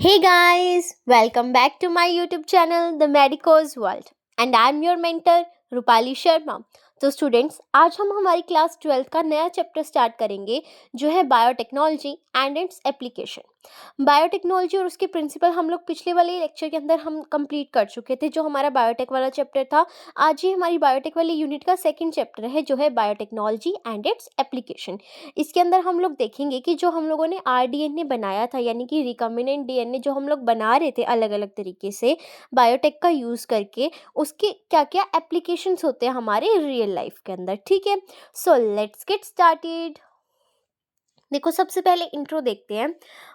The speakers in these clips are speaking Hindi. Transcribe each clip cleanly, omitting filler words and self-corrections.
Hey guys, welcome back to my YouTube channel The Medico's World and I'm your mentor Rupali Sharma. तो स्टूडेंट्स, आज हम हमारी क्लास 12 का नया चैप्टर स्टार्ट करेंगे जो है biotechnology and its application. Biotechnology और उसके प्रिंसिपल हम लोग पिछले वाले लेक्चर के अंदर हम कंप्लीट कर चुके थे, जो हमारा बायोटेक वाला चैप्टर था। आज ही हमारी बायोटेक वाली यूनिट का सेकंड चैप्टर है जो है बायोटेक्नोलॉजी एंड इट्स एप्लीकेशन। इसके अंदर हम लोग देखेंगे कि जो हम लोगों ने आरडीएनए बनाया था, यानी कि रिकॉम्बिनेंट डीएनए जो हम लोग बना रहे थे अलग अलग तरीके से बायोटेक का यूज़ करके, उसके क्या क्या एप्लीकेशंस होते हैं हमारे रियल लाइफ के अंदर। ठीक है, सो लेट्स गेट स्टार्टेड। देखो, सबसे पहले इंट्रो देखते हैं।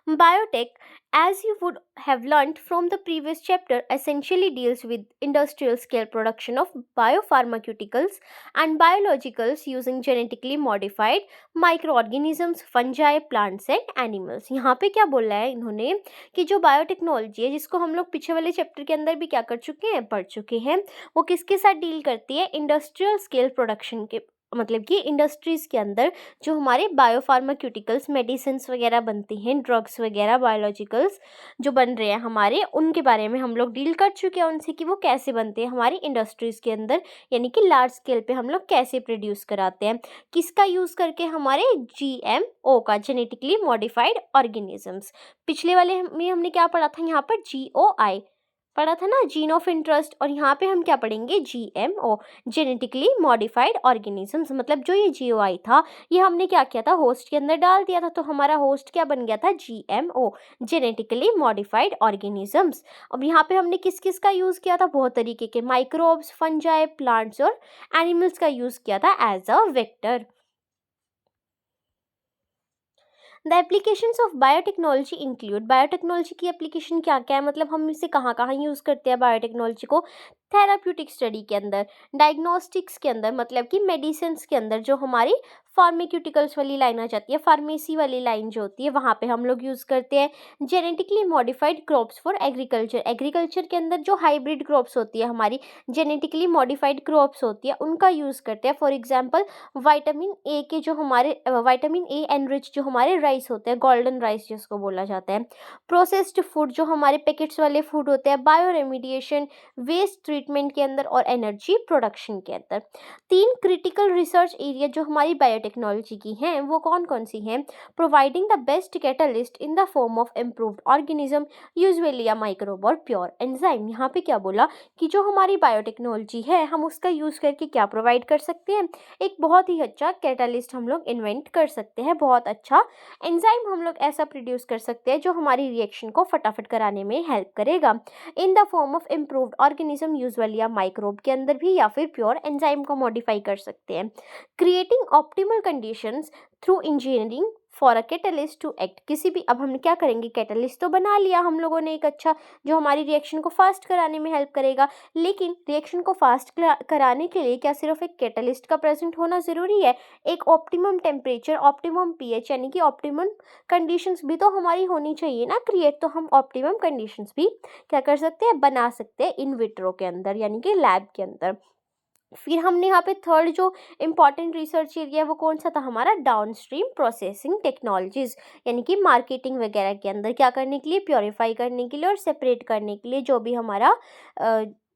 Biotech, as you would have learned from the previous chapter, essentially deals with industrial scale production of biopharmaceuticals and biologicals using genetically modified microorganisms, fungi, plants and animals. यहाँ पे क्या बोला है इन्होंने कि जो बायोटेक्नोलॉजी है, जिसको हम लोग पीछे वाले चैप्टर के अंदर भी क्या कर चुके हैं, पढ़ चुके हैं, वो किसके साथ डील करती है, इंडस्ट्रियल स्केल प्रोडक्शन के, मतलब कि इंडस्ट्रीज़ के अंदर जो हमारे बायोफार्माक्यूटिकल्स, मेडिसिन्स वगैरह बनती हैं, ड्रग्स वगैरह, बायोलॉजिकल्स जो बन रहे हैं हमारे, उनके बारे में हम लोग डील कर चुके हैं उनसे कि वो कैसे बनते हैं हमारी इंडस्ट्रीज़ के अंदर, यानी कि लार्ज स्केल पे हम लोग कैसे प्रोड्यूस कराते हैं, किसका यूज़ करके, हमारे जीएमओ का, जेनेटिकली मॉडिफाइड ऑर्गेनिजम्स। पिछले वाले में हमने क्या पढ़ा था, यहाँ पर जीओआई पढ़ा था ना, जीन ऑफ इंटरेस्ट, और यहाँ पे हम क्या पढ़ेंगे, जीएमओ, जेनेटिकली मॉडिफाइड ऑर्गेनिजम्स। मतलब जो ये जीओआई था, ये हमने क्या किया था, होस्ट के अंदर डाल दिया था, तो हमारा होस्ट क्या बन गया था, जीएमओ, जेनेटिकली मॉडिफाइड ऑर्गेनिजम्स। अब यहाँ पे हमने किस किस का यूज़ किया था, बहुत तरीके के, माइक्रोब्स, फंजाई, प्लांट्स और एनिमल्स का यूज़ किया था as a vector. The applications of biotechnology include, biotechnology की एप्लीकेशन क्या क्या है, मतलब हम इसे कहाँ कहाँ यूज़ करते हैं बायोटेक्नोलॉजी को। थेराप्यूटिक स्टडी के अंदर, डायग्नोस्टिक्स के अंदर, मतलब कि मेडिसिन के अंदर जो हमारी फार्माक्यूटिकल्स वाली लाइन आ जाती है, फार्मेसी वाली लाइन जो होती है, वहाँ पे हम लोग यूज़ करते हैं। Genetically modified crops for agriculture, agriculture के अंदर जो हाइब्रिड क्रॉप्स होती है हमारी, जेनेटिकली मॉडिफाइड क्रॉप्स होती है, उनका यूज़ करते हैं। फॉर एग्जाम्पल, विटामिन ए के जो हमारे विटामिन ए एनरिच जो हमारे राइस होते हैं, गोल्डन राइस जिसको बोला जाता है। प्रोसेस्ड फूड जो हमारे पैकेट्स वाले फूड होते हैं, बायो रेमिडिएशन, वेस्ट ट्रीटमेंट के अंदर और एनर्जी प्रोडक्शन के अंदर। तीन क्रिटिकल रिसर्च एरिया जो हमारी बायोटेक्नोलॉजी की हैं, वो कौन कौन सी हैं, providing the best catalyst in the form of improved organism, usually a microbe और प्योर एंजाइम। यहाँ पे क्या बोला कि जो हमारी बायोटेक्नोलॉजी है, हम उसका यूज़ करके क्या प्रोवाइड कर सकते हैं, एक बहुत ही अच्छा कैटलिस्ट हम लोग इन्वेंट कर सकते हैं, बहुत अच्छा एंजाइम हम लोग ऐसा प्रोड्यूस कर सकते हैं जो हमारी रिएक्शन को फटाफट कराने में हेल्प करेगा, इन the form of improved organism, usually या माइक्रोब के अंदर भी, या फिर प्योर एंजाइम को मॉडिफाई कर सकते हैं। Creating optimal conditions through engineering for a catalyst to act, किसी भी, अब हम क्या करेंगे, कैटलिस्ट तो बना लिया हम लोगों ने एक अच्छा, जो हमारी रिएक्शन को फास्ट कराने में हेल्प करेगा, लेकिन रिएक्शन को फास्ट कराने के लिए क्या सिर्फ एक कैटलिस्ट का प्रेजेंट होना ज़रूरी है, एक ऑप्टिमम टेम्परेचर, ऑप्टिमम पीएच, यानी कि ऑप्टिमम कंडीशंस भी तो हमारी होनी चाहिए ना क्रिएट। तो हम ऑप्टिमम कंडीशंस भी क्या कर सकते हैं, बना सकते हैं इन विट्रो के अंदर, यानी कि लैब के अंदर। फिर हमने यहाँ पे थर्ड जो इम्पॉर्टेंट रिसर्च एरिया है, वो कौन सा था हमारा, डाउनस्ट्रीम प्रोसेसिंग टेक्नोलॉजीज, यानी कि मार्केटिंग वगैरह के अंदर क्या करने के लिए, प्योरीफाई करने के लिए और सेपरेट करने के लिए, जो भी हमारा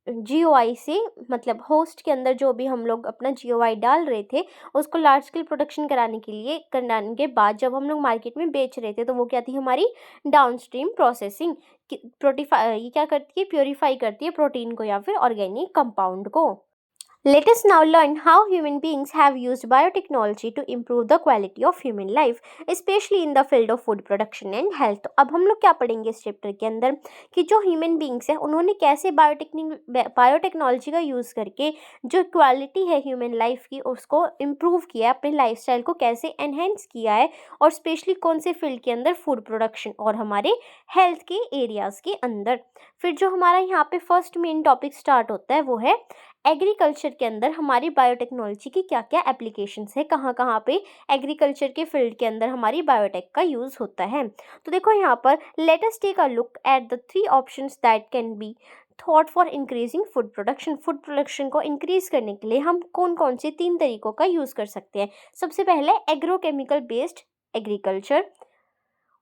जीओआई से, मतलब होस्ट के अंदर जो भी हम लोग अपना जीओआई डाल रहे थे, उसको लार्ज स्केल प्रोडक्शन कराने के लिए, कराने के बाद जब हम लोग मार्केट में बेच रहे थे, तो वो क्या थी हमारी डाउनस्ट्रीम प्रोसेसिंग। प्रोटीफाई, ये क्या करती है, प्योरीफाई करती है प्रोटीन को या फिर ऑर्गेनिक कंपाउंड को। Let us now learn how human beings have used biotechnology to improve the quality of human life, especially in the field of food production and health. तो अब हम लोग क्या पढ़ेंगे इस चैप्टर के अंदर कि जो ह्यूमन बींग्स हैं, उन्होंने कैसे बायोटेक्नोलॉजी का यूज़ करके जो क्वालिटी है ह्यूमन लाइफ की, उसको इम्प्रूव किया है, अपने लाइफस्टाइल को कैसे एनहेंस किया है, और स्पेशली कौन से फील्ड के अंदर, फूड प्रोडक्शन और हमारे हेल्थ के एरियाज़ के अंदर। फिर जो हमारा यहाँ पे फर्स्ट मेन टॉपिक स्टार्ट होता है, वो है एग्रीकल्चर के अंदर हमारी बायोटेक्नोलॉजी की क्या क्या एप्लीकेशंस है, कहाँ कहाँ पे एग्रीकल्चर के फील्ड के अंदर हमारी बायोटेक का यूज़ होता है। तो देखो यहाँ पर, let us take a look at the three options that can be thought for increasing food production. Food production को इंक्रीज करने के लिए हम कौन कौन से तीन तरीकों का यूज़ कर सकते हैं। सबसे पहले एग्रोकेमिकल बेस्ड एग्रीकल्चर,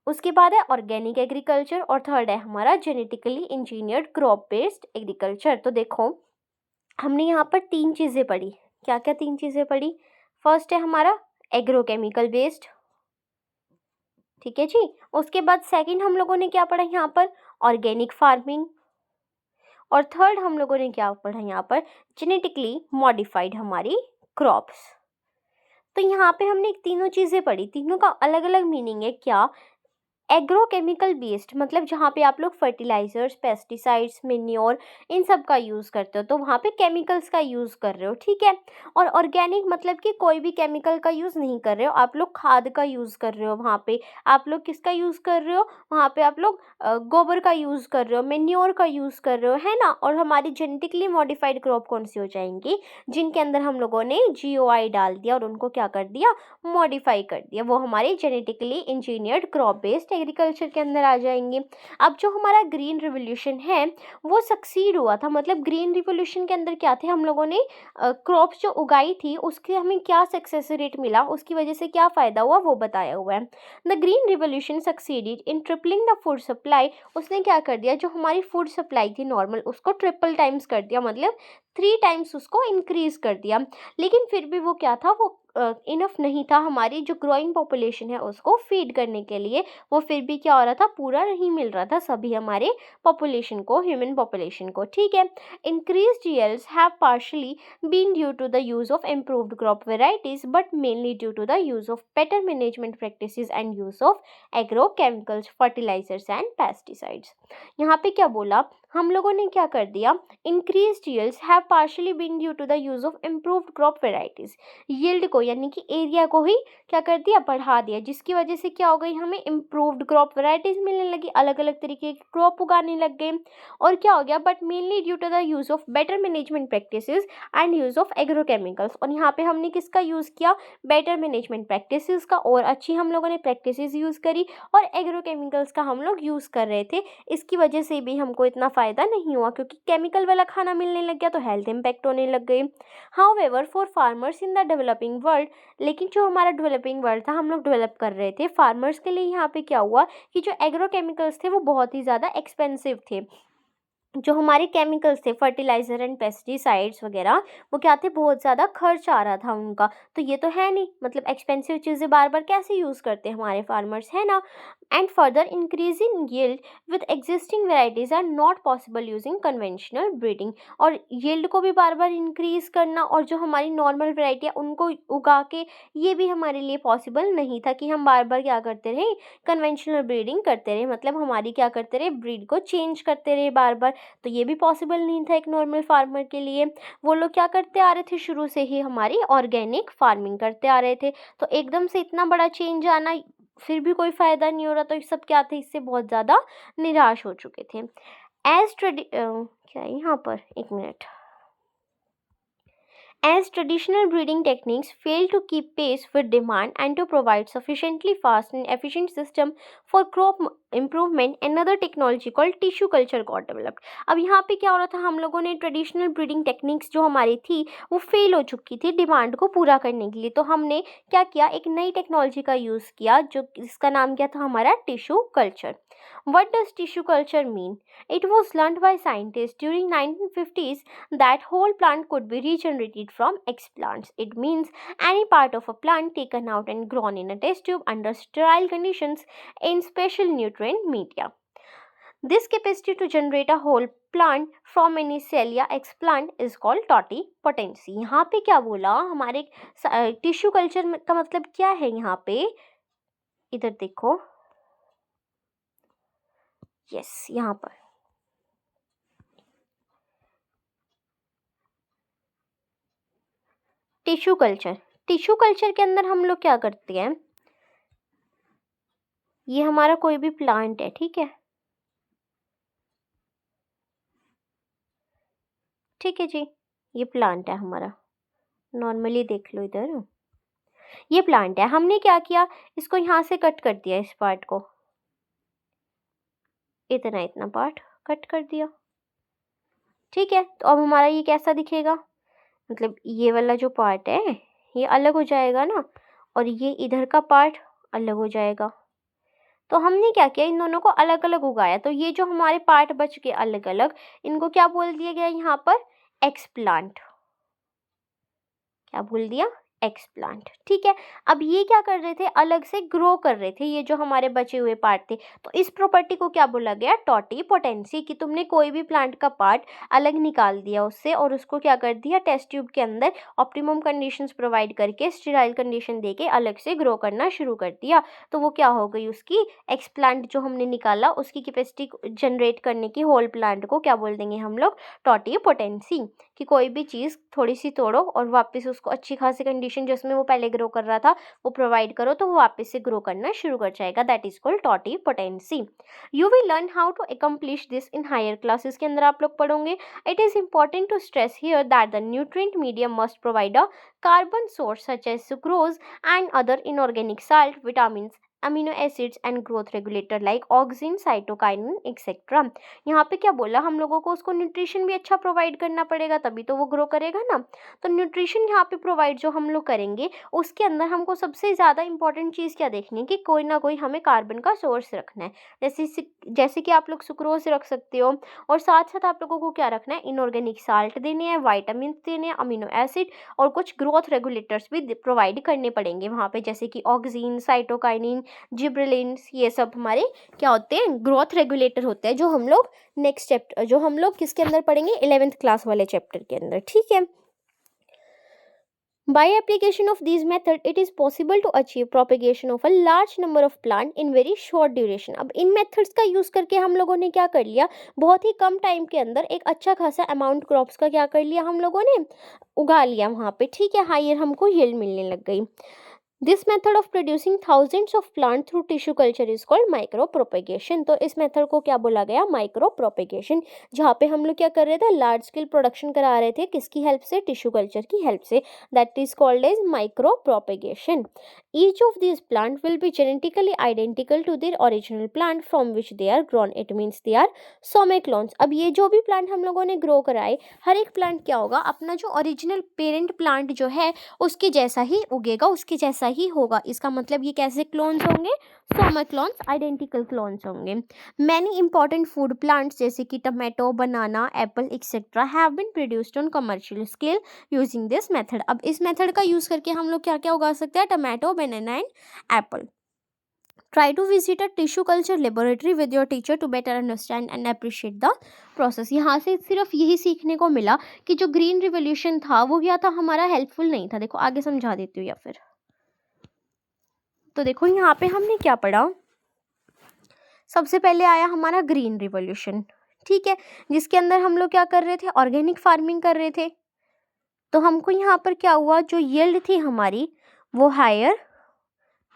उसके बाद है ऑर्गेनिक एग्रीकल्चर और थर्ड है हमारा genetically engineered crop based agriculture. तो देखो हमने यहाँ पर 3 चीज़ें पढ़ी। क्या क्या 3 चीज़ें पढ़ी? फर्स्ट है हमारा एग्रोकेमिकल बेस्ड, ठीक है जी। उसके बाद सेकंड हम लोगों ने क्या पढ़ा यहाँ पर? Organic farming. और थर्ड हम लोगों ने क्या पढ़ा यहाँ पर? जेनेटिकली मॉडिफाइड हमारी क्रॉप्स। तो यहाँ पे हमने तीनों चीज़ें पढ़ी, तीनों का अलग अलग मीनिंग है। क्या? एग्रोकेमिकल बेस्ड मतलब जहाँ पे आप लोग फर्टिलाइजर्स, पेस्टिसाइड्स, मेन्योर इन सब का यूज़ करते हो, तो वहाँ पे केमिकल्स का यूज़ कर रहे हो, ठीक है। और ऑर्गेनिक मतलब कि कोई भी केमिकल का यूज़ नहीं कर रहे हो, आप लोग खाद का यूज़ कर रहे हो। वहाँ पे आप लोग किसका यूज़ कर रहे हो? वहाँ पे आप लोग गोबर का यूज़ कर रहे हो, मेन्योर का यूज़ कर रहे हो, है ना। और हमारी जेनेटिकली मॉडिफाइड क्रॉप कौन सी हो जाएंगी? जिनके अंदर हम लोगों ने GOI डाल दिया और उनको क्या कर दिया? मॉडिफाई कर दिया, वो हमारे genetically engineered crop based agriculture के अंदर आ जाएंगे। अब जो हमारा ग्रीन रिवोल्यूशन है वो सक्सीड हुआ था, मतलब ग्रीन रिवोल्यूशन के अंदर क्या थे? हम लोगों ने क्रॉप्स जो उगाई थी उसके हमें क्या सक्सेस रेट मिला, उसकी वजह से क्या फ़ायदा हुआ, वो बताया हुआ है। The green revolution succeeded in tripling the food supply. उसने क्या कर दिया? जो हमारी फूड सप्लाई थी नॉर्मल, उसको ट्रिपल टाइम्स कर दिया, मतलब 3 टाइम्स उसको इंक्रीज कर दिया। लेकिन फिर भी वो क्या था? वो इनफ नहीं था हमारी जो ग्रोइंग पॉपुलेशन है उसको फीड करने के लिए। वो फिर भी क्या हो रहा था? पूरा नहीं मिल रहा था सभी हमारे पॉपुलेशन को, ह्यूमन पॉपुलेशन को, ठीक है। Increased yields have partially been due to the use of improved crop varieties but mainly due to the use of better management practices and use of agrochemicals, fertilisers and pesticides. यहाँ पे क्या बोला? हम लोगों ने क्या कर दिया? Increased yields have partially been due to the use of improved crop varieties. Yield को यानी कि एरिया को ही क्या कर दिया? बढ़ा दिया, जिसकी वजह से क्या हो गई? हमें इम्प्रूव्ड क्रॉप वैरायटीज मिलने लगी, अलग अलग तरीके की क्रॉप उगाने लग गए। और क्या हो गया? But mainly due to the use of better management practices and use of agrochemicals. और यहाँ पे हमने किसका यूज़ किया? बेटर मैनेजमेंट प्रैक्टिसेस का, और अच्छी हम लोगों ने प्रैक्टिसेस यूज़ करी, और एग्रोकेमिकल्स का हम लोग यूज़ कर रहे थे। इसकी वजह से भी हमको इतना फ़ायदा नहीं हुआ, क्योंकि केमिकल वाला खाना मिलने लग गया तो हेल्थ इम्पैक्ट होने लग गई। However for farmers in the developing world, लेकिन जो हमारा डेवलपिंग वर्ल्ड था, हम लोग डेवलप कर रहे थे, फार्मर्स के लिए यहाँ पे क्या हुआ कि जो एग्रोकेमिकल्स थे वो बहुत ही ज़्यादा एक्सपेंसिव थे। जो हमारे केमिकल्स थे, फर्टिलाइज़र एंड पेस्टिसाइड्स वगैरह, वो क्या थे? बहुत ज़्यादा खर्च आ रहा था उनका। तो ये तो है नहीं, मतलब एक्सपेंसिव चीज़ें बार बार कैसे यूज़ करते हैं हमारे फार्मर्स, है ना। And further increase in yield with existing varieties are not possible using conventional breeding. और यील्ड को भी बार बार इंक्रीज करना और जो हमारी नॉर्मल वेराइटी है उनको उगा के, ये भी हमारे लिए पॉसिबल नहीं था कि हम बार बार क्या करते रहे? कन्वेंशनल ब्रीडिंग करते रहे, मतलब हमारी क्या करते रहे? ब्रीड को चेंज करते रहे बार बार। तो ये भी पॉसिबल नहीं था एक नॉर्मल फार्मर के लिए। वो लोग क्या करते आ रहे थे? शुरू से ही हमारी ऑर्गेनिक फार्मिंग करते आ रहे थे। तो एकदम से इतना बड़ा चेंज आना, फिर भी कोई फ़ायदा नहीं हो रहा, तो ये सब क्या थे? इससे बहुत ज़्यादा निराश हो चुके थे। क्या है यहाँ पर? एक minute. As traditional breeding techniques fail to keep pace with demand and to provide sufficiently fast and efficient system for crop improvement, another technology called tissue culture got developed. अब यहाँ पे क्या हो रहा था? हम लोगों ने ट्रेडिशनल ब्रीडिंग टेक्निक्स जो हमारी थी वो फेल हो चुकी थी डिमांड को पूरा करने के लिए। तो हमने क्या किया? एक नई टेक्नोलॉजी का यूज़ किया, जो जिसका नाम क्या था? हमारा tissue culture. What does tissue culture mean? It was learned by scientists during 1950s that whole plant could be regenerated from explants. It means any part of a plant taken out and grown in a test tube under sterile conditions in special nutrient media. This capacity to generate a whole plant from any cell या explant is called totipotency. यहाँ पे क्या बोला? हमारे टिश्यू कल्चर का मतलब क्या है? यहाँ पे इधर देखो, यस यहाँ पर टिश्यू कल्चर। टिश्यू कल्चर के अंदर हम लोग क्या करते हैं? ये हमारा कोई भी प्लांट है, ठीक है, ठीक है जी, ये प्लांट है हमारा, नॉर्मली देख लो इधर, ये प्लांट है। हमने क्या किया? इसको यहाँ से कट कर दिया, इस पार्ट को, इतना इतना पार्ट कट कर दिया, ठीक है। तो अब हमारा ये कैसा दिखेगा? मतलब ये वाला जो पार्ट है ये अलग हो जाएगा ना, और ये इधर का पार्ट अलग हो जाएगा। तो हमने क्या किया, इन दोनों को अलग अलग उगाया। तो ये जो हमारे पार्ट बच गए अलग अलग, इनको क्या बोल दिया गया यहाँ पर, एक्सप्लांट। क्या बोल दिया, एक्सप्लांट। ठीक है, अब ये क्या कर रहे थे, अलग से ग्रो कर रहे थे, ये जो हमारे बचे हुए पार्ट थे। तो इस प्रॉपर्टी को क्या बोला गया, टॉटीपोटेंसी, कि तुमने कोई भी प्लांट का पार्ट अलग निकाल दिया उससे और उसको क्या कर दिया, टेस्ट ट्यूब के अंदर ऑप्टिमम कंडीशंस प्रोवाइड करके, स्टेराइल कंडीशन देके अलग से ग्रो करना शुरू कर दिया। तो वो क्या हो गई, उसकी एक्सप्लांट जो हमने निकाला उसकी कैपेसिटी जनरेट करने की होल प्लांट को क्या बोल देंगे हम लोग, टॉटीपोटेंसी। कि कोई भी चीज़ थोड़ी सी तोड़ो और वापस उसको अच्छी खासी कंडीशन जिसमें वो पहले ग्रो कर रहा था वो प्रोवाइड करो, तो वो वापस से ग्रो करना शुरू कर जाएगा। That is called totipotency. You will learn how to accomplish this in higher classes के अंदर आप लोग पढ़ोगे। It is important to stress here that the nutrient medium must provide a carbon source such as sucrose and other inorganic salt, vitamin, amino acids and growth regulator like auxin, cytokinin etcetera. यहाँ पे क्या बोला, हम लोगों को उसको न्यूट्रिशन भी अच्छा प्रोवाइड करना पड़ेगा तभी तो वो ग्रो करेगा ना। तो न्यूट्रिशन यहाँ पे प्रोवाइड जो हम लोग करेंगे उसके अंदर हमको सबसे ज़्यादा इंपॉर्टेंट चीज़ क्या देखनी है कि कोई ना कोई हमें कार्बन का सोर्स रखना है। जैसे कि आप लोग सुक्रोज रख सकते हो, और साथ साथ आप लोगों को क्या रखना है, इनऑर्गेनिक साल्ट देने हैं, वाइटामिन देने हैं, अमीनो एसिड और कुछ ग्रोथ रेगुलेटर्स भी प्रोवाइड करने पड़ेंगे वहाँ पे, जैसे कि ऑक्सिन, साइटोकाइनिन, जिब्रेलिन्स, ये सब हमारे क्या होते हैं, ग्रोथ रेगुलेटर होते हैं, जो हम लोग नेक्स्ट चैप्टर, जो हम लोग किसके अंदर पढ़ेंगे, 11th क्लास वाले चैप्टर के अंदर। ठीक है, by application of these method it is possible to achieve propagation of a large number of plant in very short duration। अब इन मेथड्स का यूज करके हम लोगों ने क्या कर लिया, बहुत ही कम टाइम के अंदर एक अच्छा खासा अमाउंट क्रॉप्स का क्या कर लिया हम लोगों ने, उगा लिया वहाँ पे। ठीक है, हायर हमको यील्ड मिलने लग गई। This method of producing thousands of plant through tissue culture is called micro propagation. तो इस मेथड को क्या बोला गया, माइक्रो प्रोपेगेशन, जहाँ पे हम लोग क्या कर रहे थे, लार्ज स्केल प्रोडक्शन करा रहे थे, किसकी हेल्प से, टिश्यू कल्चर की हेल्प से। That is called as micro propagation. Each of this plant will be genetically identical to their original plant from which they are grown, it means they are somaclones. अब ये जो भी प्लांट हम लोगों ने ग्रो कराए, हर एक प्लांट क्या होगा, अपना जो ओरिजिनल पेरेंट प्लांट जो है उसके जैसा ही उगेगा, उसके जैसा ही होगा। इसका मतलब ये कैसे क्लोन्स होंगे, सोमेक्लोन्स, आइडेंटिकल क्लोन्स होंगे। मैनी इंपॉर्टेंट फूड प्लांट्स जैसे कि tomato, banana, apple etcetera have been produced on commercial scale using this method. अब इस मेथड का यूज करके हम लोग क्या क्या उगा सकते हैं, tomato, banana and Apple. Try to visit a tissue culture laboratory with your teacher to better understand and appreciate the process। यहाँ से सिर्फ यही सीखने को मिला कि जो ग्रीन रिवॉल्यूशन था वो क्या था, हमारा हेल्पफुल नहीं था। देखो आगे समझा देती हूँ या फिर, तो देखो यहाँ पे हमने क्या पढ़ा, सबसे पहले आया हमारा ग्रीन रिवॉल्यूशन। ठीक है, जिसके अंदर हम लोग क्या कर रहे थे, ऑर्गेनिक फार्मिंग कर रहे थे। तो हमको यहाँ पर क्या हुआ, जो यील्ड थी हमारी वो हायर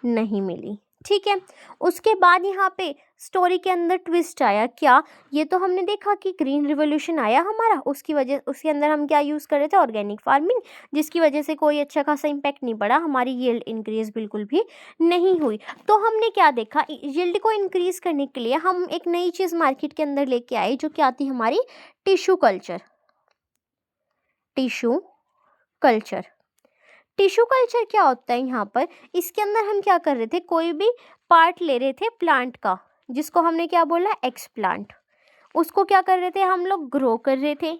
नहीं मिली। ठीक है, उसके बाद यहाँ पे स्टोरी के अंदर ट्विस्ट आया। क्या, ये तो हमने देखा कि ग्रीन रिवॉल्यूशन आया हमारा, उसकी वजह, उसके अंदर हम क्या यूज़ कर रहे थे, ऑर्गेनिक फार्मिंग, जिसकी वजह से कोई अच्छा खासा इम्पैक्ट नहीं पड़ा, हमारी यील्ड इंक्रीज बिल्कुल भी नहीं हुई। तो हमने क्या देखा, यील्ड को इंक्रीज करने के लिए हम एक नई चीज़ मार्केट के अंदर लेके आए, जो क्या थी हमारी, tissue culture. Tissue culture, tissue culture क्या होता है यहाँ पर, इसके अंदर हम क्या कर रहे थे, कोई भी पार्ट ले रहे थे प्लांट का, जिसको हमने क्या बोला, एक्स प्लांट, उसको क्या कर रहे थे हम लोग, ग्रो कर रहे थे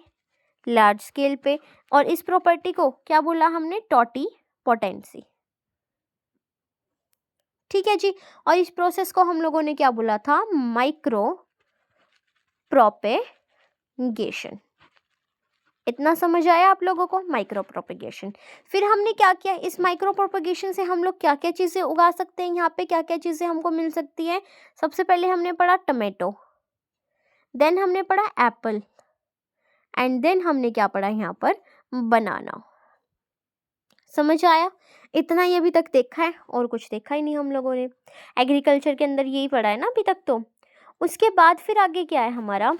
लार्ज स्केल पे, और इस प्रॉपर्टी को क्या बोला हमने, टॉटीपोटेंसी। ठीक है जी, और इस प्रोसेस को हम लोगों ने क्या बोला था, माइक्रो प्रोपेगेशन। इतना समझ आया आप लोगों को, माइक्रो प्रोपेगेशन। फिर हमने क्या किया, इस माइक्रो प्रोपेगेशन से हम लोग क्या क्या चीज़ें उगा सकते हैं, यहाँ पे क्या क्या चीज़ें हमको मिल सकती है। सबसे पहले हमने पढ़ा टमेटो, देन हमने पढ़ा एप्पल, एंड देन हमने क्या पढ़ा यहाँ पर, बनाना। समझ आया, इतना ही अभी तक देखा है, और कुछ देखा ही नहीं हम लोगों ने। एग्रीकल्चर के अंदर यही पढ़ा है ना अभी तक। तो उसके बाद फिर आगे क्या है हमारा,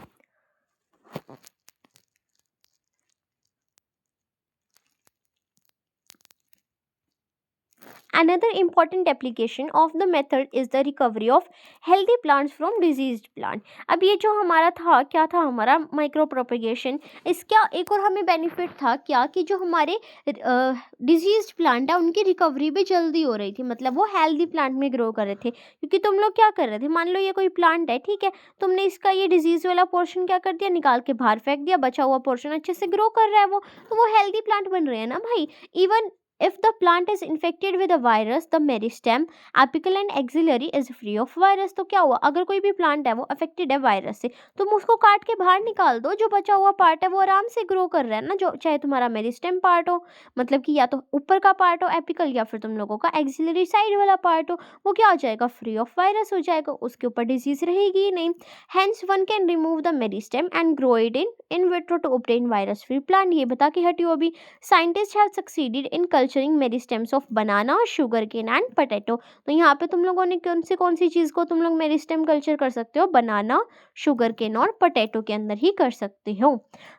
Another important application of the method is the recovery of healthy plants from diseased plant. अब ये जो हमारा था क्या था, हमारा माइक्रो प्रोपेगेशन, इसका एक और हमें बेनिफिट था क्या कि जो हमारे डिजीज्ड प्लांट है उनकी रिकवरी भी जल्दी हो रही थी, मतलब वो हेल्दी प्लांट में ग्रो कर रहे थे। क्योंकि तुम लोग क्या कर रहे थे, मान लो ये कोई प्लांट है, ठीक है, तुमने इसका ये डिजीज वाला पोर्शन क्या कर दिया, निकाल के बाहर फेंक दिया, बचा हुआ पोर्शन अच्छे से ग्रो कर रहा है वो, तो वो हेल्दी प्लांट बन रहे हैं ना भाई। Even if the plant is infected with a virus, the meristem, apical and axillary is free of virus। तो क्या हुआ, अगर कोई भी प्लांट है वो अफेक्टेड है वायरस से, तुम उसको काट के बाहर निकाल दो, जो बचा हुआ पार्ट है वो आराम से ग्रो कर रहा है ना, जो चाहे तुम्हारा मेरिस्टेम पार्ट हो, मतलब कि या तो ऊपर का पार्ट हो एपिकल, या फिर तुम लोगों का एक्सिलरी साइड वाला पार्ट हो, वो क्या हो जाएगा, फ्री ऑफ वायरस हो जाएगा, उसके ऊपर डिजीज रहेगी ही नहीं। Hence one can remove the meristem and grow it in vitro to obtain virus free plant. ये बता के हटियो अभी। Scientist have succeeded in culturing meristems of banana, sugar cane and potato. तो यहाँ पे तुम लोगों ने कौन सी चीज़ को तुम लोग मेरिस्टेम कल्चर कर सकते हो, बनाना, शुगर केन और पोटैटो के अंदर ही कर सकते हो।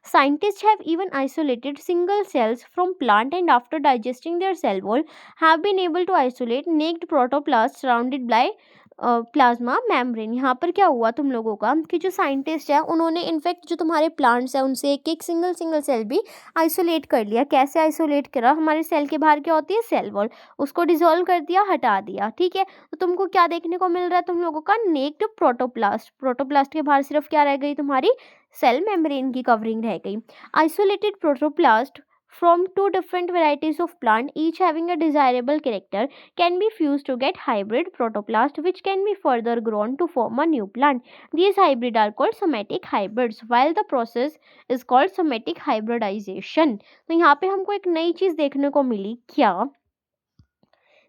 Scientist have even isolated single cells from plant and after digesting their cell wall have been able to isolate naked protoplast surrounded by plasma membrane. यहाँ पर क्या हुआ तुम लोगों का कि जो साइंटिस्ट है उन्होंने इनफैक्ट जो तुम्हारे प्लांट्स है उनसे एक एक सिंगल सेल भी आइसोलेट कर लिया। कैसे आइसोलेट करा, हमारे सेल के बाहर क्या होती है, सेल वॉल, उसको डिसॉल्व कर दिया, हटा दिया, ठीक है। तो तुमको क्या देखने को मिल रहा है, तुम लोगों का नेक्ड प्रोटोप्लास्ट, प्रोटोप्लास्ट के बाहर सिर्फ क्या रह गई, तुम्हारी सेल मेम्ब्रेन की कवरिंग रह गई। Isolated protoplast from two different varieties of plant, each having a desirable character, can be fused to get hybrid protoplast which can be further grown to form a new plant. These hybrid are called somatic hybrids, while the process is called somatic hybridization। तो यहाँ पे हमको एक नई चीज देखने को मिली, क्या,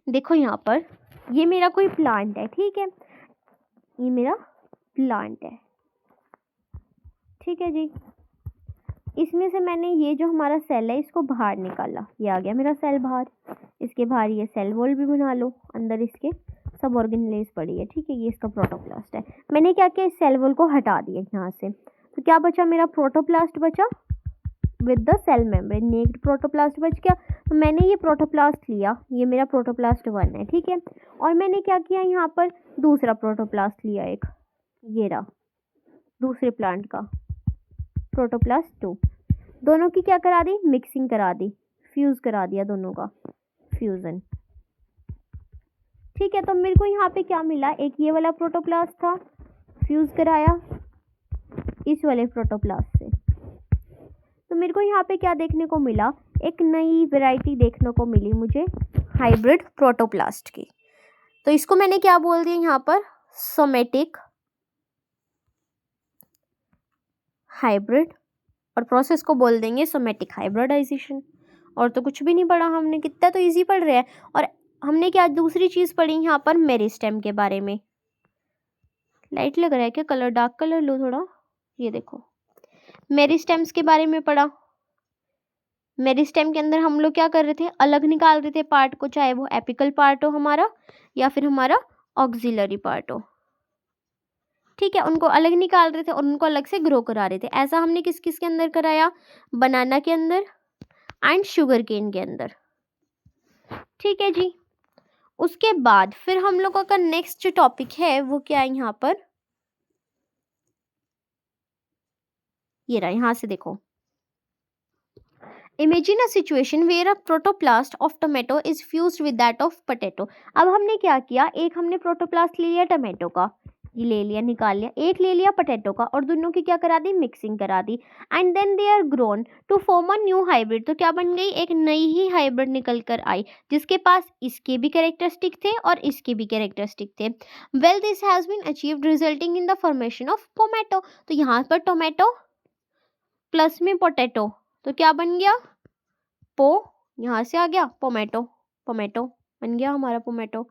देखो यहाँ पर ये मेरा कोई प्लांट है, ठीक है, ये मेरा प्लांट है, ठीक है जी। इसमें से मैंने ये जो हमारा सेल है इसको बाहर निकाला, ये आ गया मेरा सेल बाहर, इसके बाहर ये सेल वॉल भी बना लो, अंदर इसके सब ऑर्गेनेल्स पड़ी है, ठीक है, ये इसका प्रोटोप्लास्ट है। मैंने क्या किया, इस सेल वॉल को हटा दिया यहाँ से, तो क्या बचा, मेरा प्रोटोप्लास्ट बचा with the cell membrane, naked protoplast बच गया। तो मैंने ये प्रोटोप्लास्ट लिया, ये मेरा प्रोटोप्लास्ट 1 है, ठीक है, और मैंने क्या किया, यहाँ पर दूसरा प्रोटोप्लास्ट लिया एक, ये रहा दूसरे प्लांट का प्रोटोप्लास्ट 2, दोनों की क्या करा दी, मिक्सिंग करा दी, फ्यूज करा दिया, दोनों का फ्यूजन, ठीक है। तो मेरे को यहाँ पे क्या मिला, एक ये वाला प्रोटोप्लास्ट था, फ्यूज कराया इस वाले प्रोटोप्लास्ट से, तो मेरे को यहाँ पे क्या देखने को मिला, एक नई वैरायटी देखने को मिली मुझे हाइब्रिड प्रोटोप्लास्ट की। तो इसको मैंने क्या बोल दिया यहाँ पर, सोमेटिक हाइब्रिड, और प्रोसेस को बोल देंगे सोमेटिक हाइब्रिडाइजेशन। और तो कुछ भी नहीं पढ़ा हमने, कितना तो इजी पढ़ रहे हैं। और हमने क्या दूसरी चीज़ पढ़ी यहाँ पर, मेरिस्टेम के बारे में। लाइट लग रहा है क्या, कलर डार्क कलर लो थोड़ा, ये देखो मेरिस्टेम्स के बारे में पढ़ा। मेरिस्टेम के अंदर हम लोग क्या कर रहे थे, अलग निकाल रहे थे पार्ट को, चाहे वो एपिकल पार्ट हो हमारा या फिर हमारा ऑक्सिलरी पार्ट हो, ठीक है, उनको अलग निकाल रहे थे और उनको अलग से ग्रो करा रहे थे। ऐसा हमने किस किस के अंदर कराया, बनाना के अंदर एंड शुगर केन के अंदर, ठीक है जी। उसके बाद फिर हम लोगों का नेक्स्ट जो टॉपिक है वो क्या है, यहाँ पर ये रहा, यहाँ से देखो, imagine a situation where a protoplast of tomato is fused with that of potato. अब हमने क्या किया, एक हमने प्रोटोप्लास्ट ले लिया टोमेटो का, ये ले लिया निकाल लिया, एक ले लिया पोटैटो का, और दोनों की क्या करा दी, मिक्सिंग करा दी, and then they are grown to form a new hybrid. तो क्या बन गई, एक नई ही हाइब्रिड निकल कर आई, जिसके पास इसके भी कैरेक्टरिस्टिक थे और इसके भी कैरेक्टरिस्टिक थे। Well this has been achieved resulting in the formation of tomato. तो यहाँ पर टोमेटो प्लस में पोटैटो, तो क्या बन गया, पो, यहाँ से आ गया पोमेटो, पोमेटो बन गया हमारा pomato.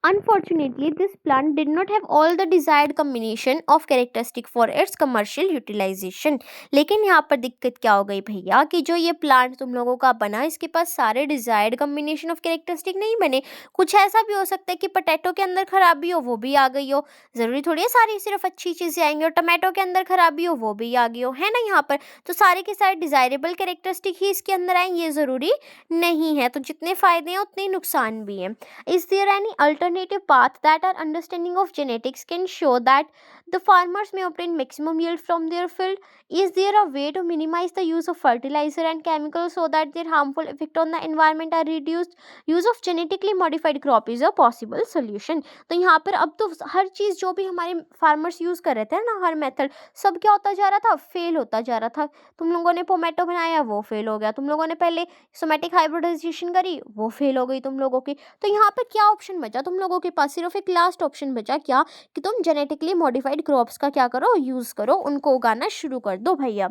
Unfortunately, this plant did not have all the desired combination of characteristic for its commercial utilization. लेकिन यहाँ पर दिक्कत क्या हो गई भैया कि जो ये प्लांट तुम लोगों का बना इसके पास सारे डिजायर्ड कम्बिनेशन ऑफ कैरेक्टरिस्टिक नहीं बने। कुछ ऐसा भी हो सकता है कि पोटैटो के अंदर खराबी हो वो भी आ गई हो, ज़रूरी थोड़ी है सारी सिर्फ अच्छी चीज़ें आएंगी, और टमाटो के अंदर खराबी हो वो भी आ गई हो, है ना यहाँ पर। तो सारे के सारे डिजायरेबल कैरेक्टरिस्टिक ही इसके अंदर आए ये ज़रूरी नहीं है। तो जितने फ़ायदे हैं उतने नुकसान भी हैं। Is there any alternative path that our understanding of genetics can show that the farmers may obtain maximum yield from their field? Is there a way to minimize the use of fertilizer and chemicals so that their harmful effect on the environment are reduced? Use of genetically modified crop is a possible solution. तो यहाँ पर अब तो हर चीज़ जो भी हमारे फार्मर्स यूज़ कर रहे थे ना, हर मेथड सब क्या होता जा रहा था, फेल होता जा रहा था। तुम लोगों ने पोमैटो बनाया वो फेल हो गया, तुम लोगों ने पहले सोमेटिक हाइब्रिडाइजेशन करी वो फेल हो गई तुम लोगों की। तो यहाँ पे क्या ऑप्शन बचा तुम लोगों के पास, सिर्फ एक लास्ट ऑप्शन बचा क्या, कि तुम जेनेटिकली मॉडिफाइड क्रॉप्स का क्या करो, यूज करो, उनको उगाना शुरू कर दो भैया।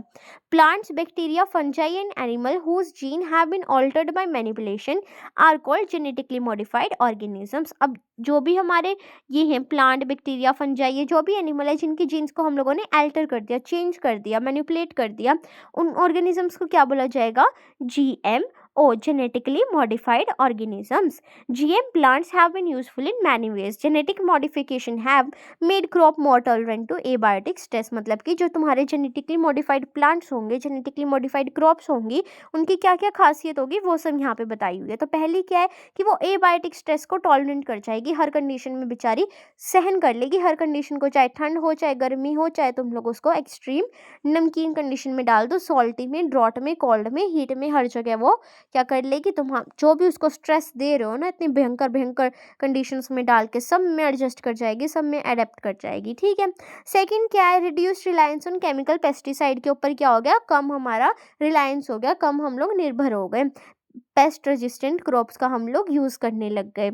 Plants, bacteria, fungi and animal whose gene have been altered by manipulation are called genetically modified organisms. अब जो भी हमारे ये हैं प्लांट, बैक्टीरिया, फंजाई, ये जो भी एनिमल है जिनकी जीन्स को हम लोगों ने अल्टर कर दिया, चेंज कर दिया, मैनिपुलेट कर दिया, उन ऑर्गेनिजम्स को क्या बोला जाएगा, GMO, genetically modified organisms. GM plants have been useful in many ways. Genetic modification have made crop more tolerant to abiotic stress. मतलब कि जो तुम्हारे genetically modified plants होंगे, genetically modified crops होंगी, उनकी क्या क्या खासियत होगी वो सब यहाँ पे बताई हुई है। तो पहली क्या है कि वो abiotic stress को टॉलरेंट कर जाएगी, हर कंडीशन में बेचारी सहन कर लेगी, हर कंडीशन को, चाहे ठंड हो, चाहे गर्मी हो, चाहे तुम लोग उसको एक्सट्रीम नमकीन कंडीशन में डाल दो, सॉल्टी में, ड्रॉट में, कोल्ड में, हीट में, हर जगह वो क्या कर लेगी, तुम जो भी उसको स्ट्रेस दे रहे हो ना इतनी भयंकर भयंकर कंडीशंस में डाल के, सब में एडजस्ट कर जाएगी, सब में अडेप्ट कर जाएगी। ठीक है। सेकंड क्या है, reduce reliance on chemical pesticide के ऊपर क्या हो गया, कम हमारा रिलायंस हो गया, कम हम लोग निर्भर हो गए, पेस्ट रेजिस्टेंट क्रॉप्स का हम लोग यूज़ करने लग गए।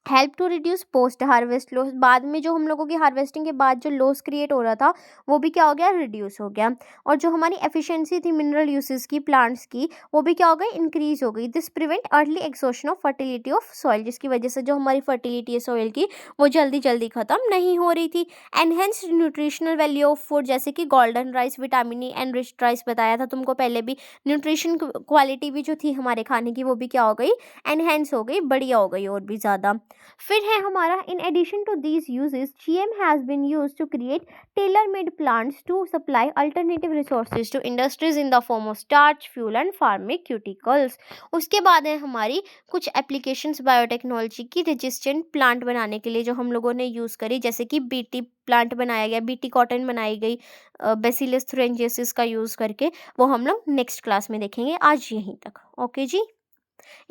Help to reduce post harvest loss, बाद में जो हम लोगों की हार्वेस्टिंग के बाद जो लॉस क्रिएट हो रहा था वो भी क्या हो गया, रिड्यूस हो गया। और जो हमारी एफिशिएंसी थी मिनरल यूसेस की, प्लांट्स की, वो भी क्या हो गई, इंक्रीज हो गई। This prevent early exhaustion of fertility of soil, जिसकी वजह से जो हमारी फर्टिलिटी है सॉइल की वो जल्दी जल्दी ख़त्म नहीं हो रही थी। Enhanced nutritional value of food, जैसे कि golden rice, vitamin E enriched rice बताया था तुमको पहले भी, न्यूट्रिशन क्वालिटी भी जो थी हमारे खाने की वो भी क्या हो गई, एनहेंस हो गई, बढ़िया हो गई और भी ज़्यादा। फिर है हमारा, in addition to these uses GM has been use to create tailor made plants to supply alternative resources to industries in the form of starch, fuel and pharmaceuticals. उसके बाद है हमारी कुछ एप्लीकेशंस बायोटेक्नोलॉजी की रेजिस्टेंट प्लांट बनाने के लिए जो हम लोगों ने यूज़ करी, जैसे कि बीटी प्लांट बनाया गया, बीटी कॉटन बनाई गई बेसिलस थ्रेंजियसिस का यूज़ करके, वो हम लोग नेक्स्ट क्लास में देखेंगे। आज यहीं तक, ओके जी।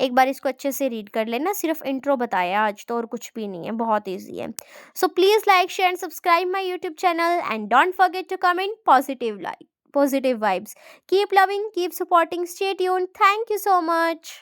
एक बार इसको अच्छे से रीड कर लेना, सिर्फ इंट्रो बताया आज तो और कुछ भी नहीं है, बहुत ईजी है। So please like, share and subscribe my YouTube channel and don't forget to comment positive vibes. Keep loving, keep supporting, stay tuned. Thank you so much.